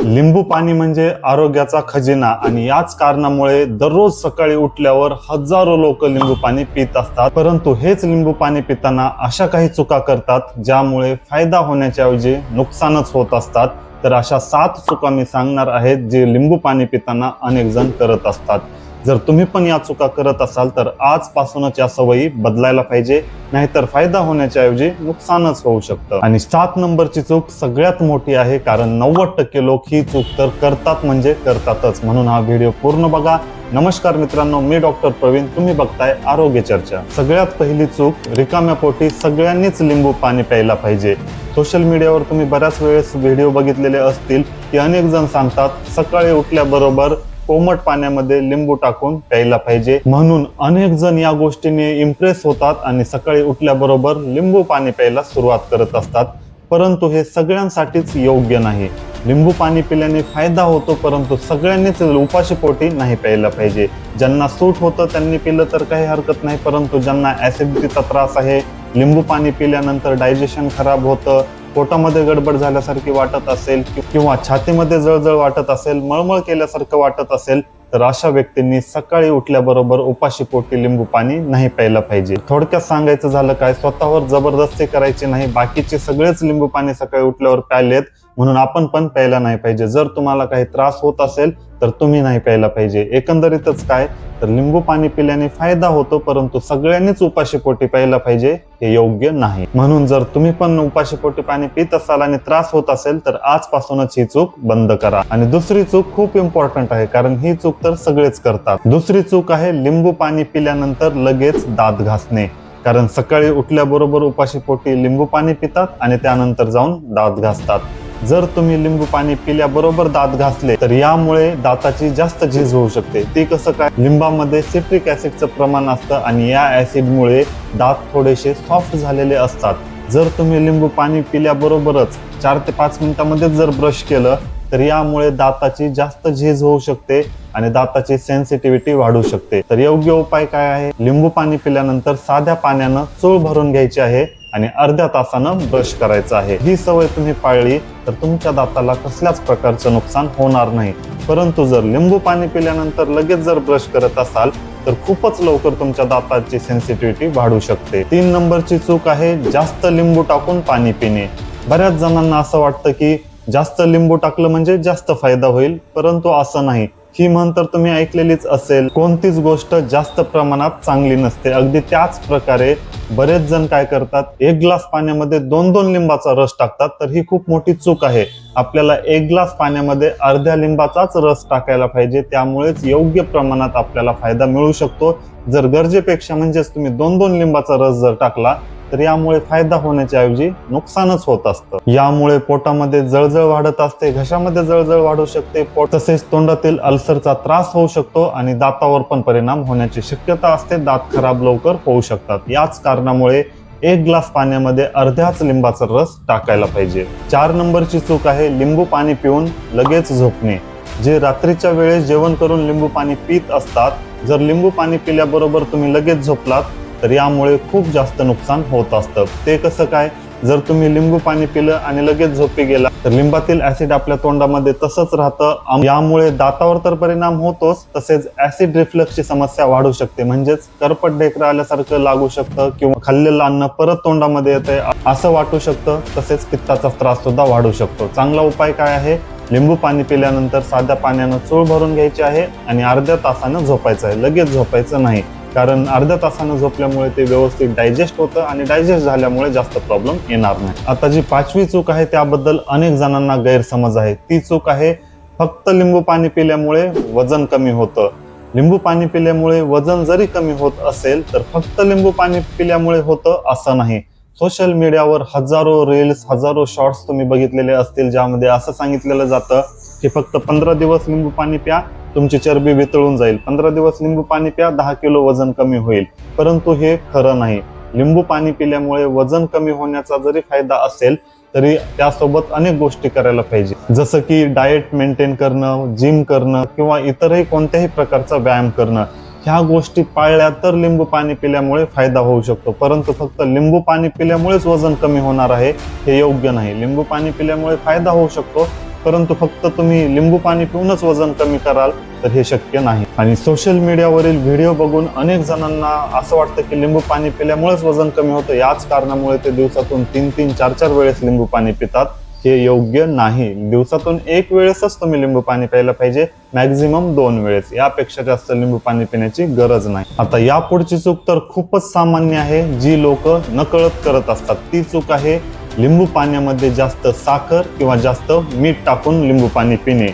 लिंबू पाणी म्हणजे आरोग्याचा खजिना आणि याच कारणामुळे दररोज सकाळी उठल्यावर हजारो लोक लिंबू पाणी पित असतात। परंतु हेच लिंबू पाणी पिताना अशा काही चुका करतात ज्यामुळे फायदा होण्याच्या ऐवजी नुकसानच होत असतात। तर अशा 7 चुका मी सांगणार आहेत जे लिंबू पाणी पिताना अनेक जण करत असतात। जर तुम्ही पण या चुका करत असाल तर आजपासूनच या सवयी बदलायला पाहिजे, नाहीतर फायदा होण्याच्या ऐवजी नुकसानच होऊ शकतं। आणि 7 नंबरची चूक सगळ्यात मोठी आहे, कारण 90% लोक ही चूक तर करतात म्हणजे करतातच। म्हणून हा व्हिडिओ पूर्ण बघा। नमस्कार मित्रांनो, मी डॉक्टर प्रवीण, तुम्ही बघताय आरोग्य चर्चा। सगळ्यात पहिली चूक, रिकाम्या पोटी सगळ्यांनीच लिंबू पाणी प्यायला पाहिजे। सोशल मीडियावर तुम्ही बऱ्याच वेळेस व्हिडिओ बघितलेले असतील की अनेक जण सांगतात सकाळी उठल्याबरोबर कोमट पाण्यामध्ये लिंबू टाकून प्यायला पाहिजे। म्हणून अनेक जण या गोष्टीने इम्प्रेस होतात आणि सकाळी उठल्याबरोबर लिंबू पाणी प्यायला सुरुवात करत असतात, परंतु हे सगळ्यांसाठीच योग्य नाही। लिंबू पाणी पिल्याने फायदा होतो, परंतु सगळ्यांनीच उपाशी पोटी नाही प्यायला पाहिजे। ज्यांना सूट होतं त्यांनी पिलं तर काही हरकत नाही, परंतु ज्यांना ऍसिडिटीचा त्रास आहे, लिंबू पाणी पिल्यानंतर डायजेशन खराब होतं, पोटामध्ये गडबड झाल्यासारखी वाटत असेल किंवा छातीमध्ये जळजळ वाटत असेल, मळमळ केल्यासारखं वाटत असेल, तर अशा व्यक्तींनी सकाळी उठल्याबरोबर उपाशी पोटी लिंबू पाणी नाही प्यायला पाहिजे। थोडक्यात सांगायचं झालं काय, स्वतःवर जबरदस्ती करायची नाही। बाकीचे सगळेच लिंबू पाणी सकाळी उठल्यावर प्यायलेत म्हणून आपण पण प्यायला नाही पाहिजे। जर तुम्हाला काही त्रास होत असेल तर तुम्ही नाही प्यायला पाहिजे। एकंदरीतच काय, तर लिंबू पाणी पिल्याने फायदा होतो, परंतु सगळ्यांनीच उपाशी पोटी प्यायला पाहिजे हे योग्य नाही। म्हणून जर तुम्ही पण उपाशी पोटी पाणी पित असाल आणि त्रास होत असेल तर आजपासूनच ही चूक बंद करा। आणि दुसरी चूक खूप इम्पॉर्टंट आहे, कारण ही चूक तर सगळेच करतात। दुसरी चूक आहे लिंबू पाणी पिल्यानंतर लगेच दात घासणे। कारण सकाळी उठल्याबरोबर उपाशी पोटी लिंबू पाणी पितात आणि त्यानंतर जाऊन दात घासतात। जर तुम्ही लिंबू पाणी पिल्याबरोबर दात घासले तर यामुळे दाताची जास्त झीज होऊ शकते। ती कसं काय, लिंबामध्ये सिट्रिक ऍसिडचं प्रमाण असतं आणि या ऍसिडमुळे दात थोडेसे सॉफ्ट झालेले असतात। जर तुम्ही लिंबू पाणी पिल्याबरोबरच 4 ते 5 मिनिटांमध्ये जर ब्रश केलं तर यामुळे दाताची जास्त झीज होऊ शकते आणि दाताची सेन्सिटिव्हिटी वाढू शकते। तर योग्य उपाय काय आहे, लिंबू पाणी पिल्यानंतर साध्या पाण्यानं चूळ भरून घ्यायची आहे आणि अर्ध्या तासानं ब्रश करायचं आहे। ही सवय तुम्ही पाळली तर तुमच्या दाताला कसल्याच प्रकारचं नुकसान होणार नाही। परंतु जर लिंबू पाणी पिल्यानंतर लगेच जर ब्रश करत असाल तर खूपच लवकर तुमच्या दाताची सेन्सिटिव्हिटी वाढू शकते। 3 नंबरची चूक आहे जास्त लिंबू टाकून पाणी पिणे। बऱ्याच जणांना असं वाटतं की जास्त लिंबू टाकलं म्हणजे जास्त फायदा होईल, परंतु असं नाही। ही म्हण तर तुम्ही ऐकलेलीच असेल, कोणतीच गोष्ट जास्त प्रमाणात चांगली नसते। अगदी त्याच प्रकारे बरेच जण काय करतात, 1 ग्लास पाण्यामध्ये 2-2 लिंबाचा रस टाकतात, तर ही खूप मोठी चूक आहे। आपल्याला 1 ग्लास पाण्यामध्ये अर्ध्या लिंबाचाच रस टाकायला पाहिजे, त्यामुळेच योग्य प्रमाणात आपल्याला फायदा मिळू शकतो। जर गरजेपेक्षा म्हणजेच तुम्ही 2-2 लिंबाचा रस जर टाकला तर यामुळे फायदा होण्याच्या ऐवजी नुकसानच होत असतं। यामुळे पोटामध्ये जळजळ वाढत असते, घशामध्ये जळजळ वाढू शकते, तसेच तोंडातील अल्सरचा त्रास होऊ शकतो आणि दातावर पण परिणाम होण्याची शक्यता असते। दात खराब लवकर होऊ शकतात। याच कारणामुळे 1 ग्लास पाण्यामध्ये अर्ध्याच लिंबाचा रस टाकायला पाहिजे। 4 नंबरची चूक आहे लिंबू पाणी पिऊन लगेच झोपणे। जे रात्रीच्या वेळेस जेवण करून लिंबू पाणी पित असतात, जर लिंबू पाणी पिल्याबरोबर तुम्ही लगेच झोपलात तर यामुळे खूप जास्त नुकसान होत असतं। ते कसं काय, जर तुम्ही लिंबू पाणी पिलं आणि लगेच झोपी गेला तर लिंबातील ऍसिड आपल्या तोंडामध्ये तसंच राहतं। यामुळे दातावर तर परिणाम होतोच, तसेच ऍसिड रिफ्लक्सची समस्या वाढू शकते। म्हणजेच करपट ढेकरं आल्यासारखं लागू शकतं किंवा खाल्लेलं अन्न परत तोंडामध्ये येतंय असं वाटू शकतं। तसेच पित्ताचा त्रास सुद्धा वाढू शकतो। चांगला उपाय काय आहे, लिंबू पाणी पिल्यानंतर साध्या पाण्यानं चूळ भरून घ्यायची आहे आणि अर्ध्या तासानं झोपायचं आहे, लगेच झोपायचं नाही। कारण अर्ध्या तासानं झोपल्यामुळे ते व्यवस्थित डायजेस्ट होतं आणि डायजेस्ट झाल्यामुळे जास्त प्रॉब्लेम येणार नाही। आता जी 5वी चूक आहे त्याबद्दल अनेक जणांना गैरसमज आहे। ती चूक आहे फक्त लिंबू पाणी पिल्यामुळे वजन कमी होतं। लिंबू पाणी पिल्यामुळे वजन जरी कमी होत असेल तर फक्त लिंबू पाणी पिल्यामुळे होतं असं नाही। सोशल मीडियावर हजारो रील्स, हजारो शॉर्ट्स तुम्ही बघितलेले असतील, ज्यामध्ये असं सांगितलेलं जातं की फक्त 15 दिवस लिंबू पाणी प्या, तुमची चरबी वितळून जाईल। 15 दिवस लिंबू पाणी प्या, 10 किलो वजन कमी होईल। परंतु हे खरं नाही। लिंबू पाणी पिल्यामुळे वजन कमी होण्याचा जरी फायदा असेल तरी त्यासोबत अनेक गोष्टी करायला पाहिजे, जसं की डाएट मेंटेन करणं, जिम करणं किंवा इतरही कोणत्याही प्रकारचा व्यायाम करणं। ह्या गोष्टी पाळल्या तर लिंबू पाणी पिल्यामुळे फायदा होऊ शकतो। परंतु फक्त लिंबू पाणी पिल्यामुळेच वजन कमी होणार आहे हे योग्य नाही। लिंबू पाणी पिल्यामुळे फायदा होऊ शकतो, परंतु फक्त तुम्ही लिंबू पाणी पिऊनच वजन कमी कराल तर हे शक्य नाही. आणि सोशल मीडियावरील व्हिडिओ बघून अनेक जणांना असं वाटतं की लिंबू पाणी पिल्यामुळेच वजन कमी होतं. याच कारणामुळे ते दिवसातून 3-3, 4-4 वेळेस लिंबू पाणी पितात. हे योग्य नाही. दिवसातून 1 वेळेसच तुम्ही लिंबू पाणी प्यायला पाहिजे, मॅक्झिमम 2 वेळेस. यापेक्षा जास्त लिंबू पाणी पिण्याची गरज नाही. आता या पुढची चूक तर खूपच सामान्य आहे, जी लोक नकळत करत असतात. ती चूक आहे लिंबू पाण्यामध्ये जास्त साखर किंवा जास्त मीठ टाकून लिंबू पाणी पिणे.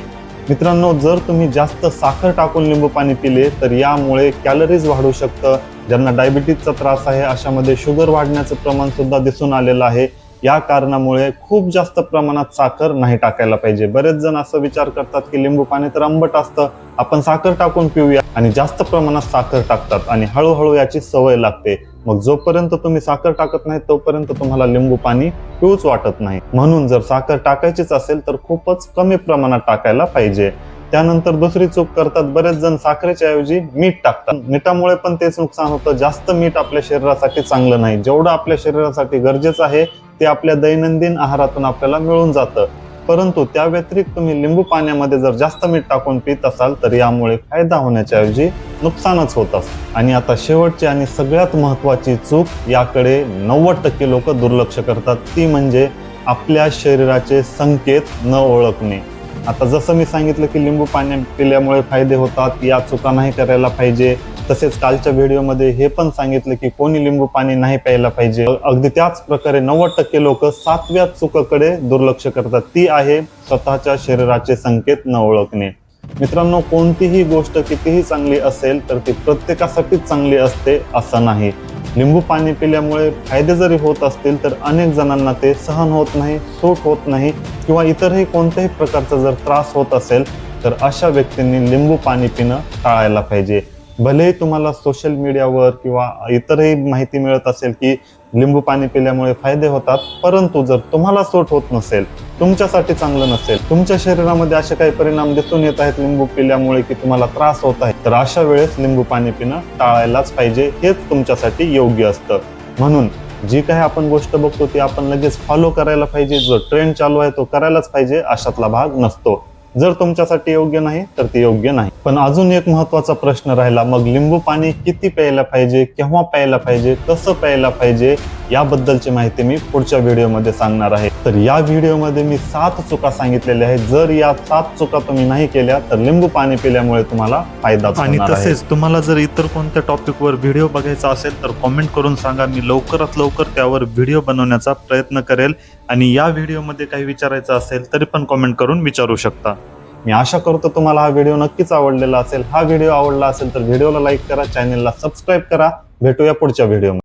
मित्रांनो, जर तुम्ही जास्त साखर टाकून लिंबू पाणी पिले तर यामुळे कॅलरीज वाढू शकतं. ज्यांना डायबिटीजचा त्रास आहे अशामध्ये शुगर वाढण्याचं प्रमाण सुद्धा दिसून आलेलं आहे. या कारणामुळे खूप जास्त प्रमाणात साखर नाही टाकायला पाहिजे. बरेच जण असं विचार करतात की लिंबू पाणी तर आंबट असतं, आपण साखर टाकून पिऊया, आणि जास्त प्रमाणात साखर टाकतात आणि हळूहळू याची सवय लागते. मग जोपर्यंत तुम्ही साखर टाकत नाही तोपर्यंत तुम्हाला लिंबू पाणी पिऊच वाटत नाही. म्हणून जर साखर टाकायचीच असेल तर खूपच कमी प्रमाणात टाकायला पाहिजे. त्यानंतर दुसरी चूक करतात बरेच जण, साखरेच्या ऐवजी मीठ टाकतात. मिठामुळे पण तेच नुकसान होतं. जास्त मीठ आपल्या शरीरासाठी चांगलं नाही. जेवढं आपल्या शरीरासाठी गरजेचं आहे ते आपल्या दैनंदिन आहारातून आपल्याला मिळून जातं. परंतु त्या व्यतिरिक्त तुम्ही लिंबू पाण्यामध्ये जर जास्त मीठ टाकून पित असाल तर यामुळे फायदा होण्याच्या ऐवजी नुकसानच होत असतं. आणि आता शेवटची आणि सगळ्यात महत्त्वाची चूक, याकडे 90% लोक दुर्लक्ष करतात, ती म्हणजे आपल्या शरीराचे संकेत न ओळखणे. आता जसं मी सांगितलं की लिंबू पाणी पिल्यामुळे फायदे होतात, या चुका नाही करायला पाहिजे. तसेच कालच्या व्हिडिओमध्ये हे पण सांगितलं की कोणी लिंबू पाणी नाही प्यायला पाहिजे. अगदी त्याच प्रकारे 90% लोक 7व्या चुकाकडे दुर्लक्ष करतात, ती आहे स्वतःच्या शरीराचे संकेत न ओळखणे. मित्रांनो, कोणतीही गोष्ट कितीही चांगली असेल तर ती प्रत्येकासाठीच चांगली असते असं नाही. लिंबू पाणी पिल्यामुळे फायदे जरी होत असतील तर अनेक जणांना ते सहन होत नाही, सूट होत नाही, किंवा इतरही कोणत्याही प्रकारचा जर त्रास होत असेल तर अशा व्यक्तींनी लिंबू पाणी पिणं टाळायला पाहिजे. भलेही तुम्हाला सोशल मीडियावर किंवा इतरही माहिती मिळत असेल की लिंबू पाणी पिल्यामुळे फायदे होतात, परंतु जर तुम्हाला सूट होत नसेल, तुमच्यासाठी चांगलं नसेल, तुमच्या शरीरामध्ये असे काही परिणाम दिसून येत आहेत लिंबू पिल्यामुळे की तुम्हाला त्रास होत आहे, तर अशा वेळेस लिंबू पाणी पिणं टाळायलाच पाहिजे. हेच तुमच्यासाठी योग्य असतं. म्हणून जी काही आपण गोष्ट बघतो ती आपण लगेच फॉलो करायला पाहिजे. जो ट्रेंड चालू आहे तो करायलाच पाहिजे, अशातला भाग नसतो. जर तुमच्यासाठी योग्य नाही तर ते योग्य नाही. पण अजून एक महत्त्वाचा प्रश्न राहिला, मग लिंबू पाणी किती प्यायला पाहिजे, केव्हा प्यायला पाहिजे, कसं प्यायला पाहिजे, याबद्दलची माहिती मी पुढच्या व्हिडिओमध्ये सांगणार आहे. तर या व्हिडिओमध्ये मी 7 चुका सांगितलेल्या आहेत. जर या 7 चुका तुम्ही नाही केल्या तर लिंबू पाणी पिल्यामुळे तुम्हाला फायदा होणार आहे. आणि तसेच तुम्हाला जर इतर कोणत्या टॉपिकवर व्हिडिओ बघायचा असेल तर कॉमेंट करून सांगा. मी लवकरात लवकर त्यावर व्हिडिओ बनवण्याचा प्रयत्न करेल. आणि या व्हिडिओमध्ये काही विचारायचं असेल तरी पण कॉमेंट करून विचारू शकता. मी आशा करतो तुम्हाला हा व्हिडिओ नक्कीच आवडलेला असेल. हा व्हिडिओ आवडला असेल तर व्हिडिओला लाईक करा, चॅनलला सबस्क्राईब करा. भेटूया पुढच्या व्हिडिओमध्ये.